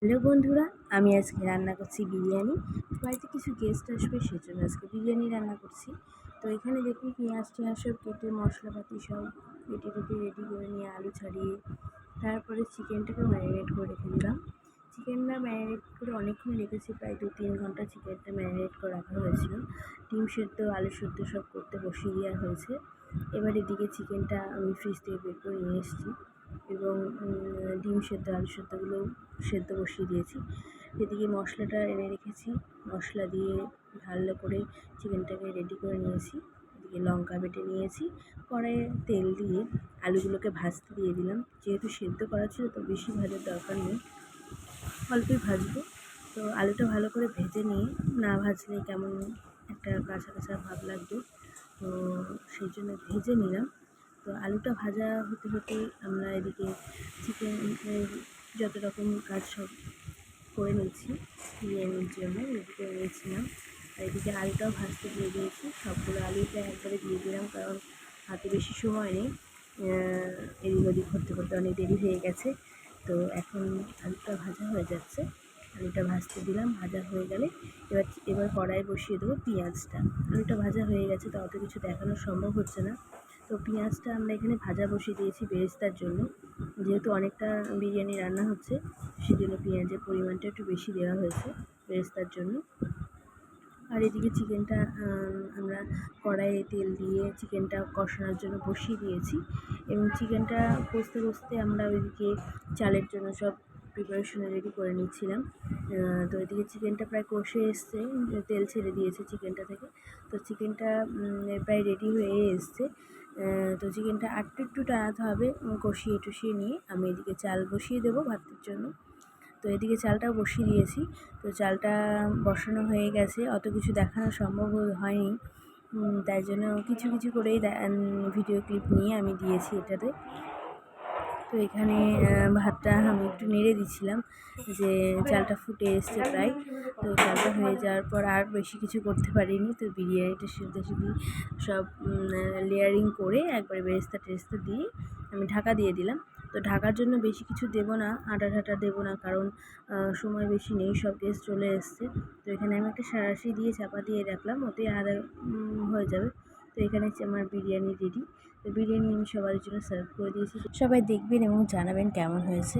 Hello বন্ধুরা, আমি আজকে রান্না করছি বিরিয়ানি। বাড়িতে কিছু গেস্ট আসবে, সেজন্য আজকে বিরিয়ানি রান্না করছি। তো এখানে দেখুন পেঁয়াজ টেঁয়াজ সব কেটে মশলাপাতি সব কেটে রেডি করে নিয়ে আলু ছাড়িয়ে তারপরে চিকেনটাকে ম্যারিনেট করে রেখে দিলাম। চিকেনটা ম্যারিনেট করে অনেকক্ষণ রেখেছি, প্রায় 2-3 ঘন্টা চিকেনটা ম্যারিনেট করে রাখা হয়েছিল। ডিম সেদ্ধ আলু সেদ্ধ সব করতে বসিয়ে দেওয়া হয়েছে। এবার এদিকে চিকেনটা আমি ফ্রিজ থেকে বের করে নিয়ে এসেছি এবং ডিম সেদ্ধ আলু সেদ্ধগুলো সেদ্ধ বসিয়ে দিয়েছি। এদিকে মশলাটা এনে রেখেছি, মশলা দিয়ে ভালো করে চিকেনটাকে রেডি করে নিয়েছি। এদিকে লঙ্কা বেটে নিয়েছি, কড়াইয়ে তেল দিয়ে আলুগুলোকে ভাজতে দিয়ে দিলাম। যেহেতু সেদ্ধ করা ছিল তো বেশি ভাজার দরকার নেই, অল্পই ভাজবো। তো আলুটা ভালো করে ভেজে নিয়ে, না ভাজলে কেমন একটা কাঁচা কাঁচা ভাব লাগবে, তো সেই জন্য ভেজে নিলাম। তো আলুটা ভাজা হতে হতে আমরা এদিকে চিকেনের যত রকম কাজ সব করে নিচ্ছি বিরিয়ানির জন্য রেডি করে নিয়েছিলাম। আর এদিকে আলুটাও ভাজতে দিয়ে দিয়েছি, সবগুলো আলুটা একবারে দিয়ে দিলাম, কারণ হাতে বেশি সময় নেই, এদিক ওদিক করতে করতে অনেক দেরি হয়ে গেছে। তো এখন আলুটা ভাজা হয়ে যাচ্ছে, আলুটা ভাজতে দিলাম। ভাজা হয়ে গেলে এবার কড়াই বসিয়ে দেবো পেঁয়াজটা। আলুটা ভাজা হয়ে গেছে, তো অত কিছু দেখানো সম্ভব হচ্ছে না। তো পেঁয়াজটা আমরা এখানে ভাজা বসিয়ে দিয়েছি বেরেস্তার জন্য। যেহেতু অনেকটা বিরিয়ানি রান্না হচ্ছে, সেজন্য পেঁয়াজের পরিমাণটা একটু বেশি দেওয়া হয়েছে বেরেস্তার জন্য। আর এদিকে চিকেনটা আমরা কড়াইয়ে তেল দিয়ে চিকেনটা কষানোর জন্য বসিয়ে দিয়েছি এবং চিকেনটা কষতে কষতে আমরা ওইদিকে চালের জন্য সব প্রিপারেশন রেডি করে নিচ্ছিলাম। তো এদিকে চিকেনটা প্রায় কষে এসছে, তেল ছেড়ে দিয়েছে চিকেনটা থেকে। তো চিকেনটা প্রায় রেডি হয়ে এসছে। তো চিকেনটা একটু টানাতে হবে, কষিয়ে টষিয়ে নিয়ে আমি এদিকে চাল বসিয়ে দেবো ভাতের জন্য। তো এদিকে চালটাও বসিয়ে দিয়েছি। তো চালটা বসানো হয়ে গেছে, অত কিছু দেখানো সম্ভব হয়নি, তাই জন্য কিছু কিছু করেই ভিডিও ক্লিপ নিয়ে আমি দিয়েছি এটাতে। তো এখানে ভাতটা আমি একটু নেড়ে দিচ্ছিলাম, যে চালটা ফুটে এসছে প্রায়। তো চালটা হয়ে যাওয়ার পর আর বেশি কিছু করতে পারিনি। তো বিরিয়ানিটা সিদ্ধি সব লেয়ারিং করে একবারে বেরেস্তা টেরেস্তা দিয়ে আমি ঢাকা দিয়ে দিলাম। তো ঢাকার জন্য বেশি কিছু দেবো না, আটা ঠাটা দেবো না, কারণ সময় বেশি নেই, সব গেস্ট চলে এসছে। তো এখানে আমি একটা সাঁড়াশি দিয়ে চাপা দিয়ে রাখলাম, ওতে আদা হয়ে যাবে। তো এখানে আমার বিরিয়ানি রেডি। তো বিরিয়ানি আমি সবার জন্য সার্ভ করে দিয়েছি। সবাই দেখবেন এবং জানাবেন কেমন হয়েছে।